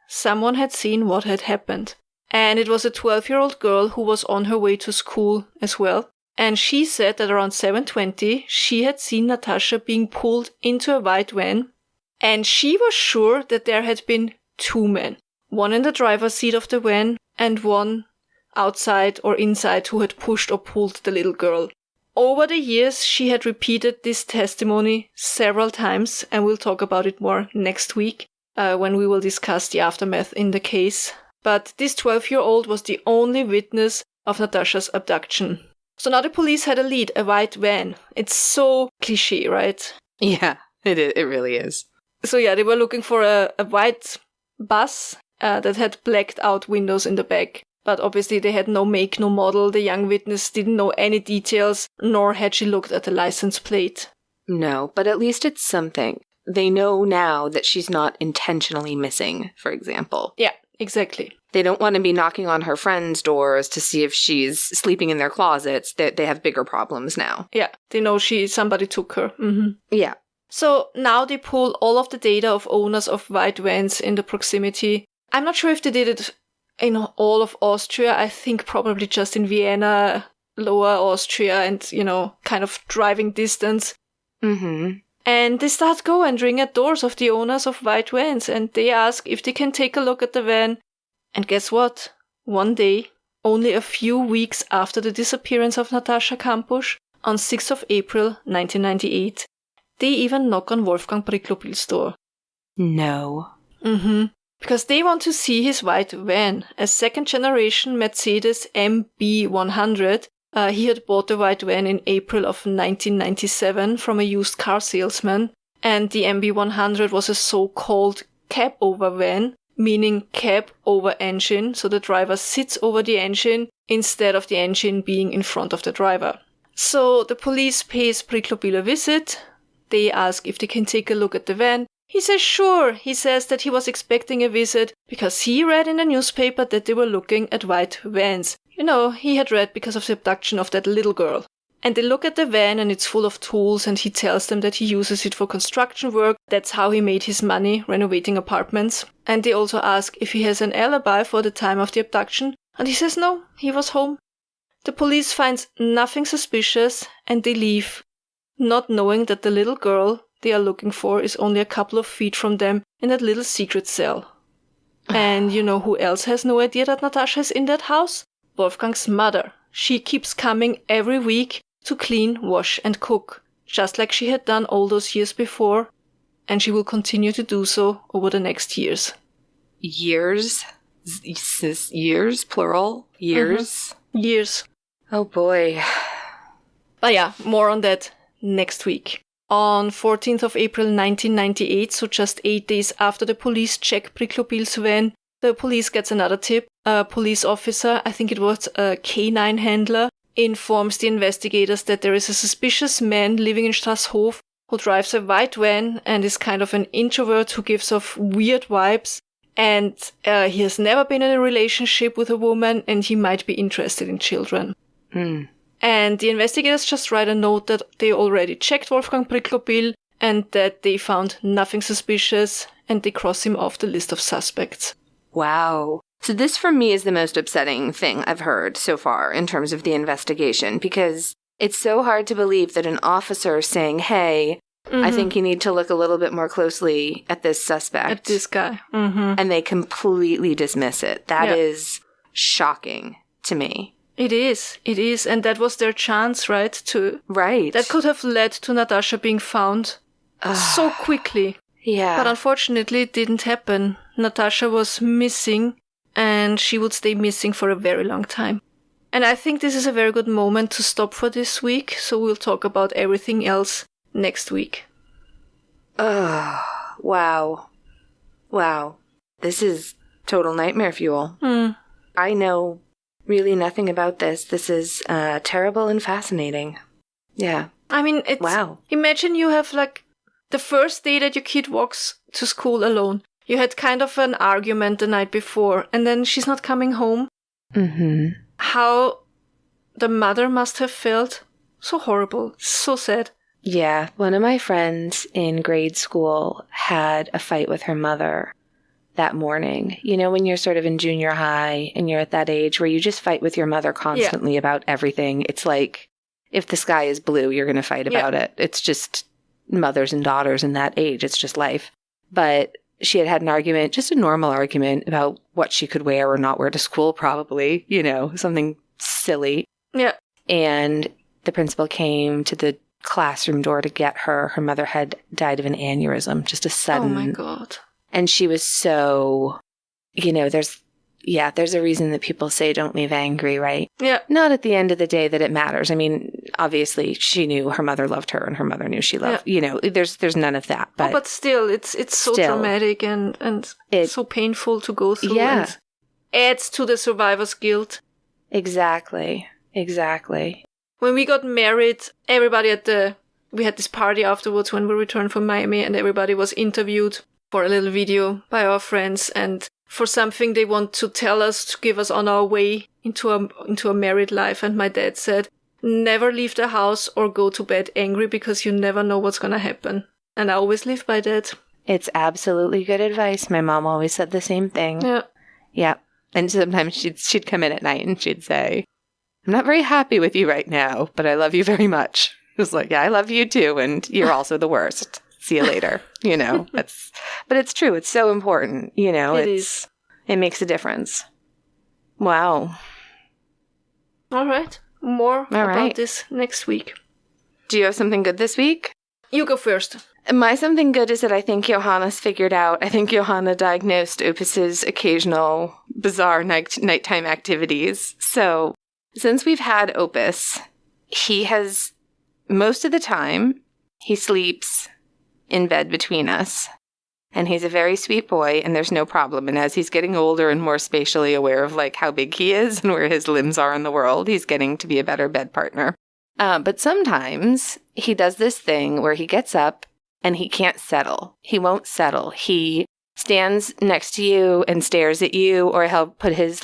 Someone had seen what had happened. And it was a 12-year-old girl who was on her way to school as well. And she said that around 7:20, she had seen Natasha being pulled into a white van. And she was sure that there had been 2 men. One in the driver's seat of the van and one outside or inside who had pushed or pulled the little girl. Over the years, she had repeated this testimony several times, and we'll talk about it more next week when we will discuss the aftermath in the case. But this 12-year-old was the only witness of Natasha's abduction. So now the police had a lead, a white van. It's so cliché, right? Yeah, it really is. So yeah, they were looking for a white bus that had blacked out windows in the back. But obviously they had no make, no model. The young witness didn't know any details, nor had she looked at the license plate. No, but at least it's something. They know now that she's not intentionally missing, for example. Yeah, exactly. They don't want to be knocking on her friends' doors to see if she's sleeping in their closets. They have bigger problems now. Yeah, they know somebody took her. Mm-hmm. Yeah. So now they pull all of the data of owners of white vans in the proximity. I'm not sure if they did it in all of Austria. I think probably just in Vienna, Lower Austria, and, kind of driving distance. Mm-hmm. And they start go and ring at doors of the owners of white vans, and they ask if they can take a look at the van. And guess what? One day, only a few weeks after the disappearance of Natascha Kampusch, on 6th of April 1998, they even knock on Wolfgang Přiklopil's door. No. Mm-hmm. Because they want to see his white van, a second-generation Mercedes MB100. He had bought the white van in April of 1997 from a used car salesman, and the MB100 was a so-called cab-over van, meaning cab over engine, so the driver sits over the engine instead of the engine being in front of the driver. So the police pays Přiklopil a visit. They ask if they can take a look at the van. He says sure. He says that he was expecting a visit because he read in the newspaper that they were looking at white vans. He had read because of the abduction of that little girl. And they look at the van and it's full of tools, and he tells them that he uses it for construction work. That's how he made his money, renovating apartments. And they also ask if he has an alibi for the time of the abduction. And he says no, he was home. The police finds nothing suspicious and they leave, not knowing that the little girl they are looking for is only a couple of feet from them in that little secret cell. And you know who else has no idea that Natasha is in that house? Wolfgang's mother. She keeps coming every week to clean, wash and cook, just like she had done all those years before, and she will continue to do so over the next years. Years? Years, plural? Years? Mm-hmm. Years. Oh boy. But yeah, more on that next week. On 14th of April 1998, so just 8 days after the police check Přiklopil's van, the police gets another tip. A police officer, I think it was a canine handler, informs the investigators that there is a suspicious man living in Strasshof who drives a white van and is kind of an introvert who gives off weird vibes. And he has never been in a relationship with a woman, and he might be interested in children. Mm. And the investigators just write a note that they already checked Wolfgang Přiklopil and that they found nothing suspicious, and they cross him off the list of suspects. Wow. So this for me is the most upsetting thing I've heard so far in terms of the investigation, because it's so hard to believe that an officer saying, hey, I think you need to look a little bit more closely at this suspect. At this guy. And they completely dismiss it. That is shocking to me. It is. And that was their chance, right? Right. That could have led to Natasha being found so quickly. Yeah. But unfortunately, it didn't happen. Natasha was missing, and she would stay missing for a very long time. And I think this is a very good moment to stop for this week, so we'll talk about everything else next week. Wow. This is total nightmare fuel. I know really nothing about this. This is terrible and fascinating. Yeah. I mean, it's... Wow. Imagine you have, like, the first day that your kid walks to school alone. You had kind of an argument the night before, and then she's not coming home. Mm-hmm. How the mother must have felt. So horrible. So sad. Yeah. One of my friends in grade school had a fight with her mother that morning. You know, when you're sort of in junior high and you're at that age where you just fight with your mother constantly about everything. It's like, if the sky is blue, you're going to fight about it. It's just mothers and daughters in that age. It's just life. But she had an argument, just a normal argument about what she could wear or not wear to school, probably, you know, something silly. Yeah. And the principal came to the classroom door to get her. Her mother had died of an aneurysm, just a sudden. Oh my God. And she was so, you know, there's a reason that people say don't leave angry, right? Yeah. Not at the end of the day that it matters. I mean, obviously she knew her mother loved her and her mother knew she loved, you know, there's none of that. But still, it's so traumatic and so painful to go through. Yeah. And adds to the survivor's guilt. Exactly. When we got married, we had this party afterwards when we returned from Miami, and everybody was interviewed for a little video by our friends and for something they want to tell us, to give us on our way into a married life. And my dad said, never leave the house or go to bed angry because you never know what's going to happen. And I always live by that. It's absolutely good advice. My mom always said the same thing. Yeah. Yeah. And sometimes she'd come in at night and she'd say, I'm not very happy with you right now, but I love you very much. It was like, yeah, I love you too. And you're also the worst. See you later. You know, but it's true. It's so important. You know, it is. It makes a difference. Wow. All right. More about this next week. Do you have something good this week? You go first. My something good is that I think Johanna's figured out. I think Johanna diagnosed Opus's occasional bizarre nighttime activities. So since we've had Opus, he has, most of the time, he sleeps in bed between us. And he's a very sweet boy, and there's no problem. And as he's getting older and more spatially aware of like how big he is and where his limbs are in the world, he's getting to be a better bed partner. But sometimes he does this thing where he gets up and he can't settle. He won't settle. He stands next to you and stares at you, or he'll put his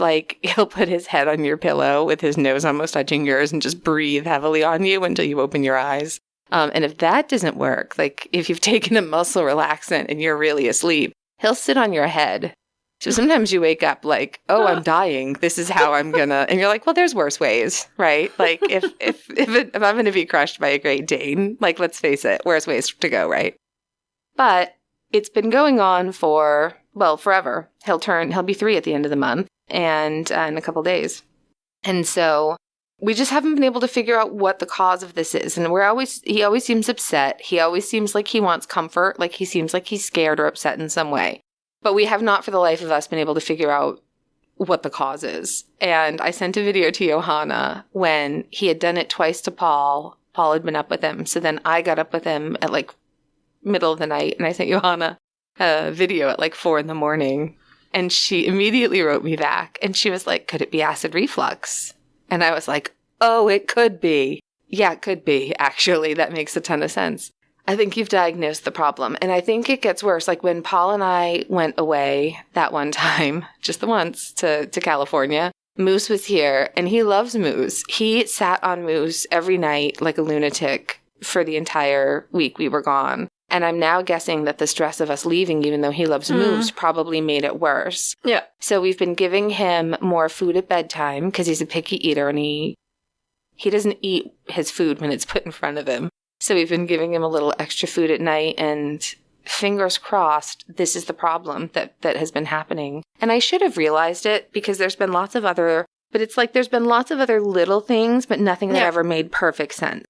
head on your pillow with his nose almost touching yours and just breathe heavily on you until you open your eyes. And if that doesn't work, like if you've taken a muscle relaxant and you're really asleep, he'll sit on your head. So sometimes you wake up like, oh, I'm dying. This is how I'm gonna, and you're like, well, there's worse ways, right? Like if I'm gonna be crushed by a Great Dane, like, let's face it, worse ways to go, right? But it's been going on for, well, forever. He'll be 3 at the end of the month and in a couple days. And so we just haven't been able to figure out what the cause of this is. And he always seems upset. He always seems like he wants comfort, like he seems like he's scared or upset in some way. But we have not for the life of us been able to figure out what the cause is. And I sent a video to Johanna when he had done it twice to Paul. Paul had been up with him. So then I got up with him at like middle of the night, and I sent Johanna a video at like 4 a.m. And she immediately wrote me back. And she was like, could it be acid reflux? And I was like, oh, it could be. Yeah, it could be, actually. That makes a ton of sense. I think you've diagnosed the problem. And I think it gets worse. Like when Paul and I went away that one time, just the once, to California, Moose was here, and he loves Moose. He sat on Moose every night like a lunatic for the entire week we were gone. And I'm now guessing that the stress of us leaving, even though he loves Moose, probably made it worse. Yeah. So we've been giving him more food at bedtime because he's a picky eater, and he doesn't eat his food when it's put in front of him. So we've been giving him a little extra food at night, and fingers crossed, this is the problem that has been happening. And I should have realized it because there's been lots of other little things, but nothing that ever made perfect sense.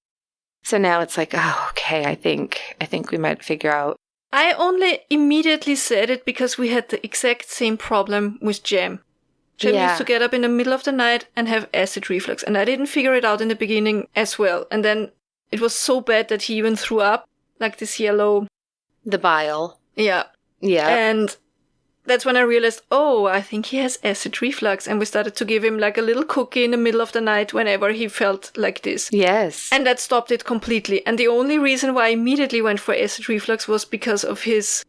So now it's like, oh, okay, I think we might figure out. I only immediately said it because we had the exact same problem with Jam. Jam used to get up in the middle of the night and have acid reflux, and I didn't figure it out in the beginning as well. And then it was so bad that he even threw up, like this yellow... The bile. Yeah. Yeah. And that's when I realized, I think he has acid reflux. And we started to give him like a little cookie in the middle of the night whenever he felt like this. Yes. And that stopped it completely. And the only reason why I immediately went for acid reflux was because of his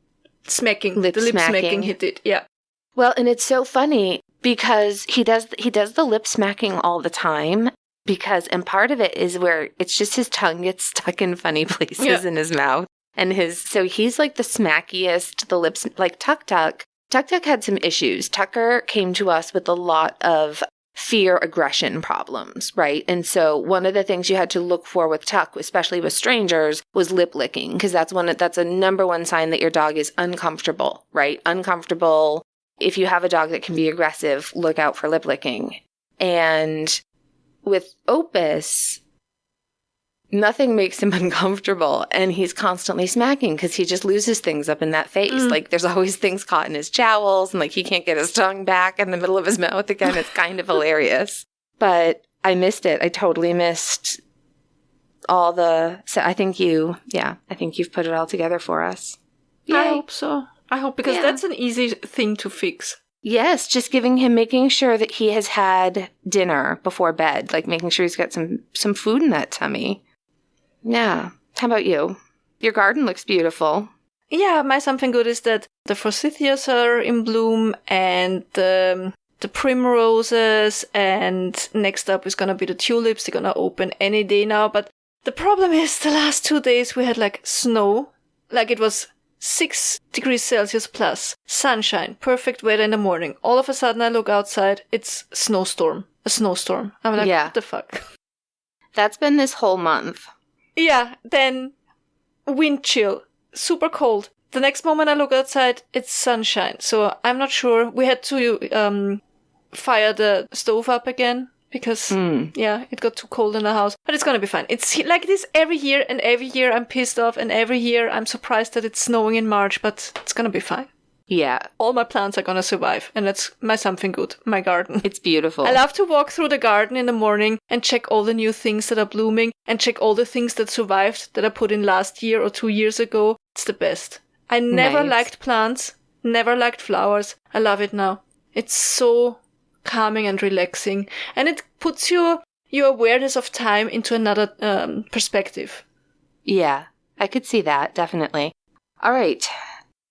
smacking. The lip smacking he did. Yeah. Well, and it's so funny because he does the lip smacking all the time. And part of it is where it's just his tongue gets stuck in funny places in his mouth. And so he's like the smackiest, the lips, like Tuk had some issues. Tucker came to us with a lot of fear aggression problems, right? And so one of the things you had to look for with Tuck, especially with strangers, was lip licking, because that's a number one sign that your dog is uncomfortable, right? Uncomfortable. If you have a dog that can be aggressive, look out for lip licking. And with Opus, nothing makes him uncomfortable, and he's constantly smacking because he just loses things up in that face. Like, there's always things caught in his jowls, and like he can't get his tongue back in the middle of his mouth again. It's kind of hilarious. But I missed it. I totally missed all the... So I think you've put it all together for us. Yay. I hope so. Because that's an easy thing to fix. Yes, just making sure that he has had dinner before bed, like making sure he's got some food in that tummy. Yeah. How about you? Your garden looks beautiful. Yeah, my something good is that the forsythias are in bloom and the primroses, and next up is going to be the tulips. They're going to open any day now. But the problem is the last 2 days we had like snow. Like it was 6 degrees Celsius plus, sunshine, perfect weather in the morning. All of a sudden I look outside, it's a snowstorm. I'm like, what the fuck? That's been this whole month. Yeah, then wind chill, super cold. The next moment I look outside, it's sunshine. So I'm not sure. We had to fire the stove up again because, it got too cold in the house. But it's going to be fine. It's like this every year, and every year I'm pissed off, and every year I'm surprised that it's snowing in March, but it's going to be fine. Yeah. All my plants are going to survive, and that's my something good, my garden. It's beautiful. I love to walk through the garden in the morning and check all the new things that are blooming and check all the things that survived that I put in last year or 2 years ago. It's the best. I never liked plants, never liked flowers. I love it now. It's so calming and relaxing, and it puts your awareness of time into another perspective. Yeah, I could see that, definitely. All right.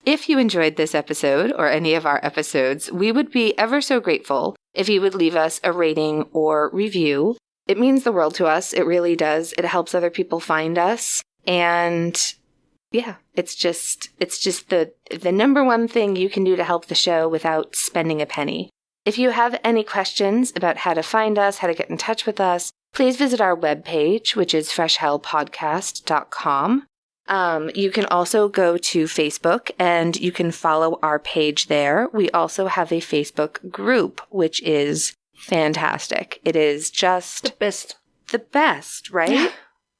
If you enjoyed this episode or any of our episodes, we would be ever so grateful if you would leave us a rating or review. It means the world to us. It really does. It helps other people find us. And yeah, it's just the number one thing you can do to help the show without spending a penny. If you have any questions about how to find us, how to get in touch with us, please visit our webpage, which is freshhellpodcast.com. You can also go to Facebook and you can follow our page there. We also have a Facebook group, which is fantastic. It is just the best. The best, right?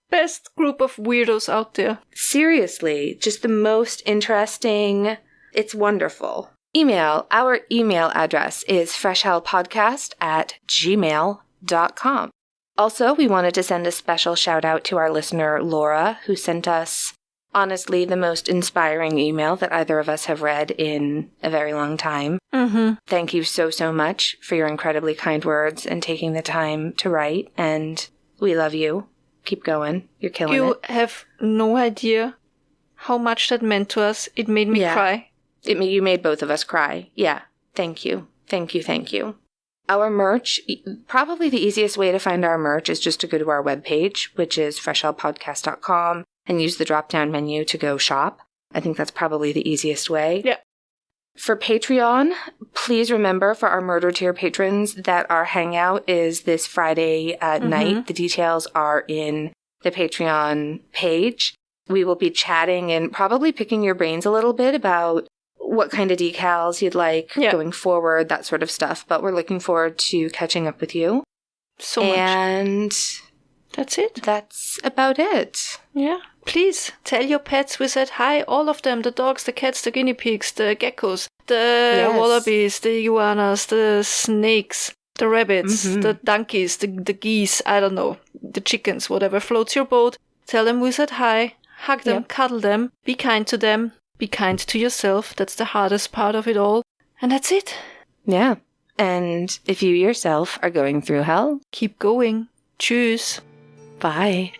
Best group of weirdos out there. Seriously, just the most interesting. It's wonderful. Our email address is freshhellpodcast@gmail.com. Also, we wanted to send a special shout out to our listener, Laura, who sent us, honestly, the most inspiring email that either of us have read in a very long time. Mm-hmm. Thank you so, so much for your incredibly kind words and taking the time to write, and we love you. Keep going. You're killing it. You have no idea how much that meant to us. It made me cry. You made both of us cry. Yeah. Thank you. Thank you. Thank you. Our merch, probably the easiest way to find our merch is just to go to our webpage, which is freshhellpodcast.com, and use the drop-down menu to go shop. I think that's probably the easiest way. Yeah. For Patreon, please remember for our Murder Tier patrons that our hangout is this Friday night. The details are in the Patreon page. We will be chatting and probably picking your brains a little bit about what kind of decals you'd like going forward, that sort of stuff. But we're looking forward to catching up with you. So much. And that's it. That's about it. Yeah. Please tell your pets we said hi, all of them, the dogs, the cats, the guinea pigs, the geckos, the wallabies, the iguanas, the snakes, the rabbits, the donkeys, the geese, I don't know, the chickens, whatever floats your boat. Tell them we said hi, hug them, cuddle them, be kind to them. Be kind to yourself. That's the hardest part of it all. And that's it. Yeah. And if you yourself are going through hell, Keep going. Tschüss. bye.